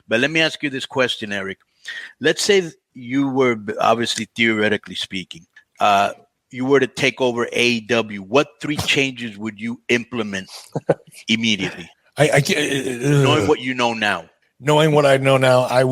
But let me ask you this question, Eric. Let's say you were, obviously, theoretically speaking, you were to take over AEW. What 3 changes would you implement immediately? Knowing what you know now. Knowing what I know now, I'd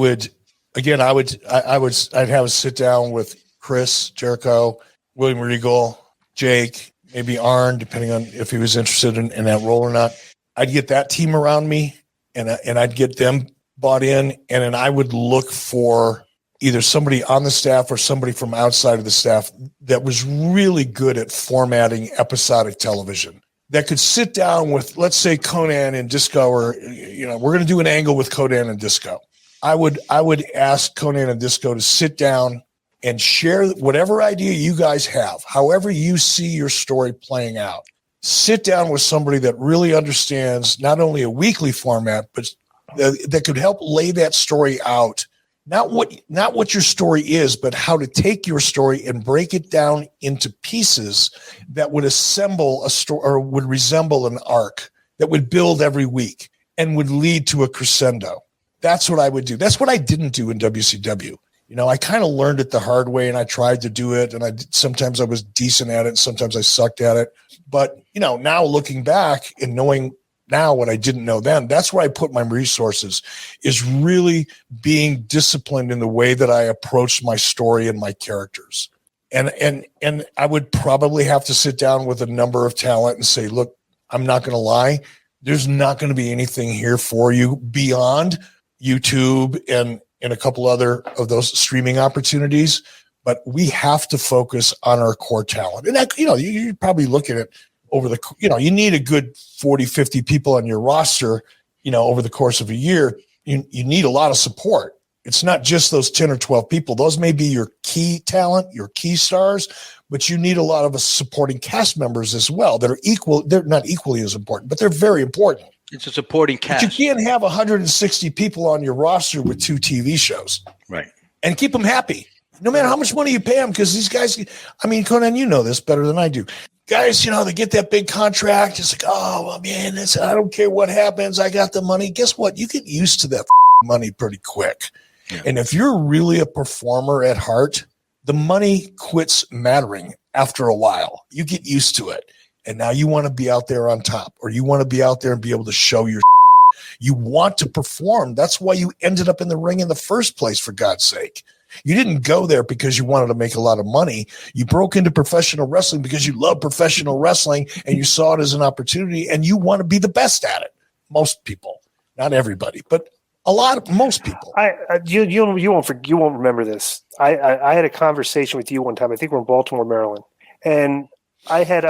have a sit down with Chris Jericho, William Regal, Jake, maybe Arn, depending on if he was interested in that role or not. I'd get that team around me, and I'd get them bought in, and then I would look for either somebody on the staff or somebody from outside of the staff that was really good at formatting episodic television, that could sit down with, let's say, Conan and Disco, or, we're going to do an angle with Conan and Disco. I would ask Conan and Disco to sit down and share whatever idea you guys have, however you see your story playing out. Sit down with somebody that really understands not only a weekly format, but that could help lay that story out. Not what your story is, but how to take your story and break it down into pieces that would assemble a story, or would resemble an arc that would build every week and would lead to a crescendo. That's what I would do. That's what I didn't do in WCW. I kind of learned it the hard way, and I tried to do it, and sometimes I was decent at it, and sometimes I sucked at it. But, now looking back and knowing now what I didn't know then, that's where I put my resources, is really being disciplined in the way that I approached my story and my characters. And I would probably have to sit down with a number of talent and say, look, I'm not going to lie. There's not going to be anything here for you beyond YouTube and a couple other of those streaming opportunities, but we have to focus on our core talent. And that, you probably look at it over the, you need a good 40, 50 people on your roster, over the course of a year. You need a lot of support. It's not just those 10 or 12 people. Those may be your key talent, your key stars, but you need a lot of supporting cast members as well that are equal. They're not equally as important, but they're very important. It's a supporting cast. But you can't have 160 people on your roster with 2 TV shows. Right. And keep them happy, no matter how much money you pay them, because these guys, Conan, you know this better than I do. Guys, they get that big contract. It's like, oh, well, man, I don't care what happens. I got the money. Guess what? You get used to that money pretty quick. Yeah. And if you're really a performer at heart, the money quits mattering after a while. You get used to it. And now you want to be out there on top, or you want to be out there and be able to show your you want to perform. That's why you ended up in the ring in the first place, for God's sake. You didn't go there because you wanted to make a lot of money. You broke into professional wrestling because you love professional wrestling and you saw it as an opportunity and you want to be the best at it. Most people, not everybody, but most people. You won't remember this. I had a conversation with you one time. I think we're in Baltimore, Maryland, and I had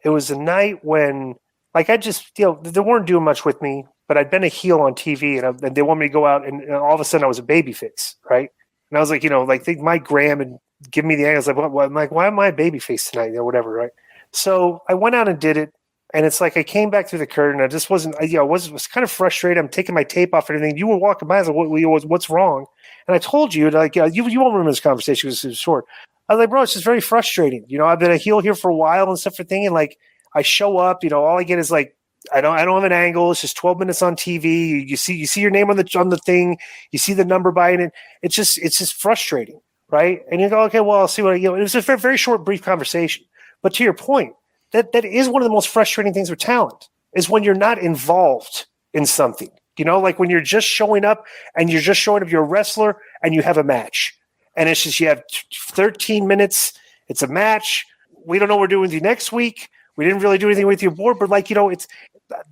it was a night when, like, I just, they weren't doing much with me, but I'd been a heel on TV, and they wanted me to go out, and all of a sudden I was a babyface, right? And I was like, they might Graham and give me the angle. I was like, well, I'm like, why am I a babyface tonight? Whatever, right? So I went out and did it, and it's like I came back through the curtain. I just wasn't, I was kind of frustrated. I'm taking my tape off and everything. You were walking by. I was like, what's wrong? And I told you, like, you won't remember this conversation because it was short. I was like, bro, it's just very frustrating. I've been a heel here for a while and stuff for thinking, like, I show up, all I get is like, I don't have an angle. It's just 12 minutes on TV. You see your name on the thing. You see the number behind it. It's just frustrating, right? And you go, okay, well, I'll see what it was a very, very short, brief conversation. But to your point, that is one of the most frustrating things with talent is when you're not involved in something. Like when you're just showing up and you're a wrestler and you have a match. And it's just you have 13 minutes. It's a match. We don't know what we're doing with you next week. We didn't really do anything with your board, but it's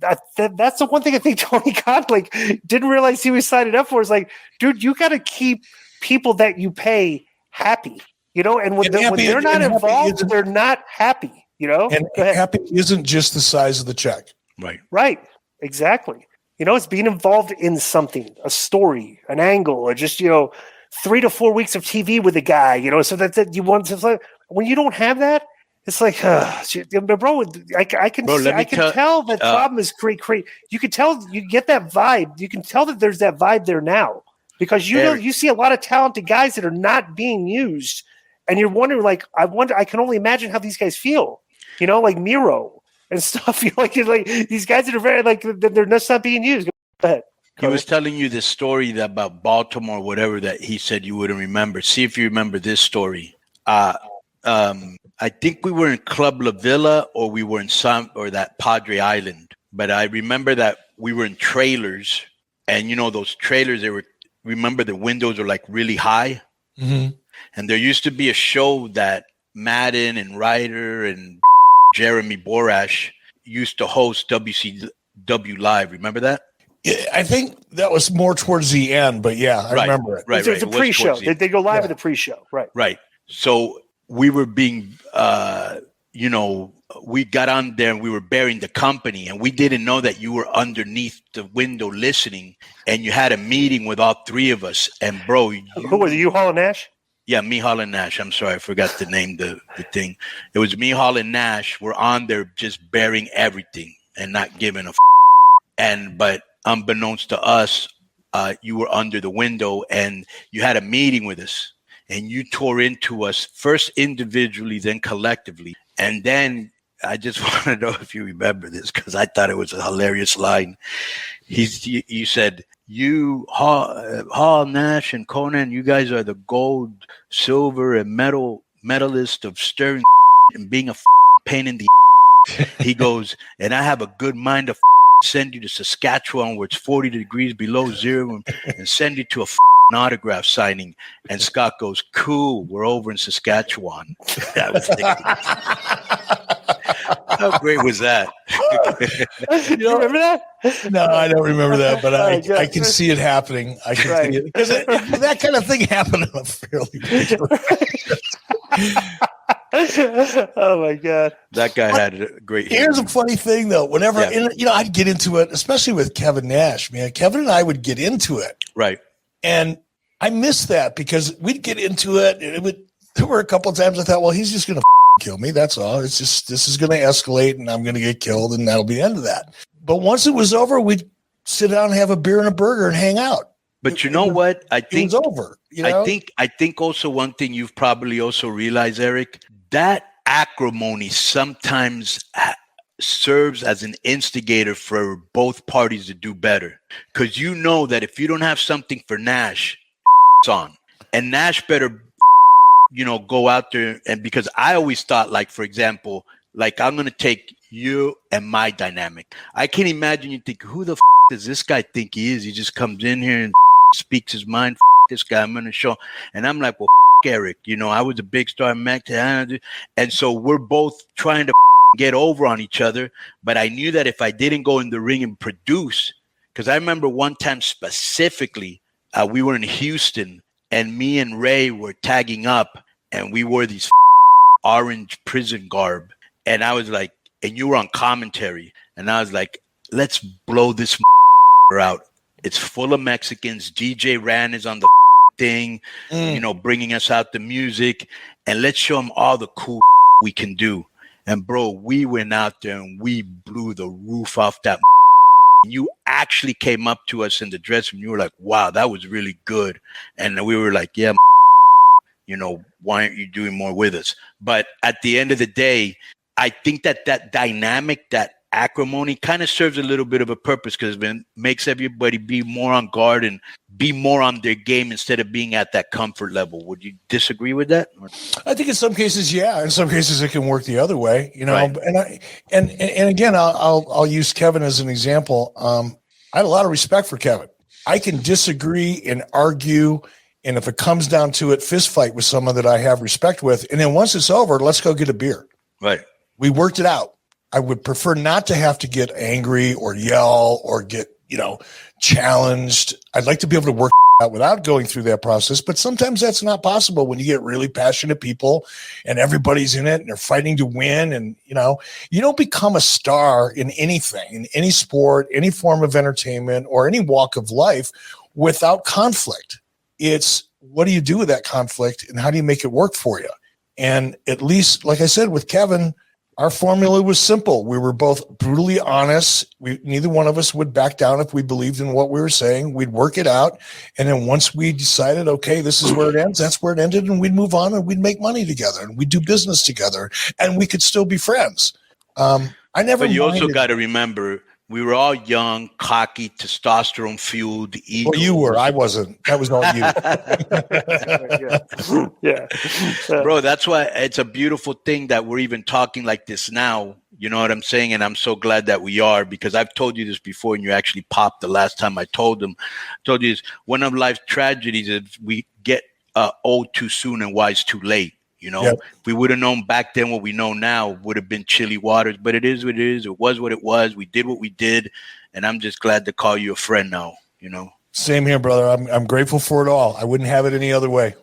that's the one thing I think Tony Khan didn't realize he was signing up for. Is like, dude, you got to keep people that you pay happy, and when they're not involved, they're not happy, And happy isn't just the size of the check, right, exactly. It's being involved in something, a story, an angle, or just 3 to 4 weeks of TV with a guy, so that you want to. When you don't have that. It's like, bro, I can tell that problem is great. You can tell, you get that vibe. You can tell that there's that vibe there now because you see a lot of talented guys that are not being used, and you're wondering, like, I can only imagine how these guys feel, like Miro and stuff. Like these guys that are very they're just not being used. Go ahead. He was telling you this story about Baltimore, whatever, that he said you wouldn't remember. See if you remember this story. I think we were in Club La Villa or we were in that Padre Island. But I remember that we were in trailers, and those trailers, remember the windows are like really high. Mm-hmm. And there used to be a show that Madden and Ryder and Jeremy Borash used to host, WCW Live. Remember that? Yeah, I think that was more towards the end, but yeah, I remember it. Right. There's a pre-show. They go live at the pre-show. Right. Right. So we were being, we got on there and we were bearing the company, and we didn't know that you were underneath the window listening, and you had a meeting with all three of us. And bro, who was it? You, Hall and Nash? Yeah, me, Hall and Nash. I'm sorry, I forgot to name the thing. It was me, Hall and Nash. We're on there just bearing everything and not giving a but unbeknownst to us, you were under the window and you had a meeting with us, and you tore into us first individually, then collectively. And then I just want to know if you remember this, because I thought it was a hilarious line. You said, you, Hall, Nash, and Conan, you guys are the gold, silver, and medalist of stirring and being a pain in the. He goes, and I have a good mind to send you to Saskatchewan, where it's 40 degrees below zero, and send you to a autograph signing. And Scott goes, cool, we're over in Saskatchewan. I was thinking, how great was that? You remember that? No, I don't remember that, but I can see it happening. I can see it, because that kind of thing happened on a fairly regular Oh my God. That guy had a great. Here's a funny thing though. Whenever I'd get into it, especially with Kevin Nash, man. Kevin and I would get into it. Right. And I missed that because we'd get into it, and there were a couple of times I thought, well, he's just going to kill me. That's all. It's just, this is going to escalate and I'm going to get killed, and that'll be the end of that. But once it was over, we'd sit down and have a beer and a burger and hang out. But you know what? I think it was over. I think also one thing you've probably also realized, Eric, that acrimony sometimes serves as an instigator for both parties to do better. Because you know that if you don't have something for Nash, it's on. And Nash better, go out there. And because I always thought, like, for example, like, I'm going to take you and my dynamic. I can imagine you think, who the does this guy think he is? He just comes in here and speaks his mind. This guy, I'm going to show. And I'm like, well, Eric, I was a big star in Mac. And so we're both trying to get over on each other. But I knew that if I didn't go in the ring and produce, because I remember one time specifically, we were in Houston and me and Ray were tagging up and we wore these orange prison garb. And I was like, and you were on commentary. And I was like, let's blow this out. It's full of Mexicans. DJ Ran is on the thing, bringing us out the music, and let's show them all the cool we can do. And bro, we went out there and we blew the roof off that. You actually came up to us in the dressing room. You were like, wow, that was really good. And we were like, yeah, why aren't you doing more with us? But at the end of the day, I think that dynamic, that acrimony kind of serves a little bit of a purpose, because it makes everybody be more on guard and be more on their game instead of being at that comfort level. Would you disagree with that? I think in some cases, yeah. In some cases, it can work the other way, Right. And again, I'll use Kevin as an example. I had a lot of respect for Kevin. I can disagree and argue, and if it comes down to it, fist fight with someone that I have respect with, and then once it's over, let's go get a beer. Right. We worked it out. I would prefer not to have to get angry or yell or get, challenged. I'd like to be able to work out without going through that process, but sometimes that's not possible when you get really passionate people and everybody's in it and they're fighting to win. And, you don't become a star in anything, in any sport, any form of entertainment, or any walk of life without conflict. It's what do you do with that conflict and how do you make it work for you? And at least, like I said, with Kevin, our formula was simple. We were both brutally honest. Neither one of us would back down if we believed in what we were saying. We'd work it out. And then once we decided, okay, this is where it ends, that's where it ended. And we'd move on and we'd make money together and we'd do business together and we could still be friends. But you also got to remember We were all young, cocky, testosterone fueled. Well, you were. I wasn't. That was all you. Yeah. Bro, that's why it's a beautiful thing that we're even talking like this now. You know what I'm saying? And I'm so glad that we are, because I've told you this before and you actually popped the last time I told you this. One of life's tragedies is we get old too soon and wise too late. You know, Yep. If we would have known back then what we know now, would have been chilly waters. But it is what it is. It was what it was. We did what we did. And I'm just glad to call you a friend now, you know. Same here, brother. I'm grateful for it all. I wouldn't have it any other way.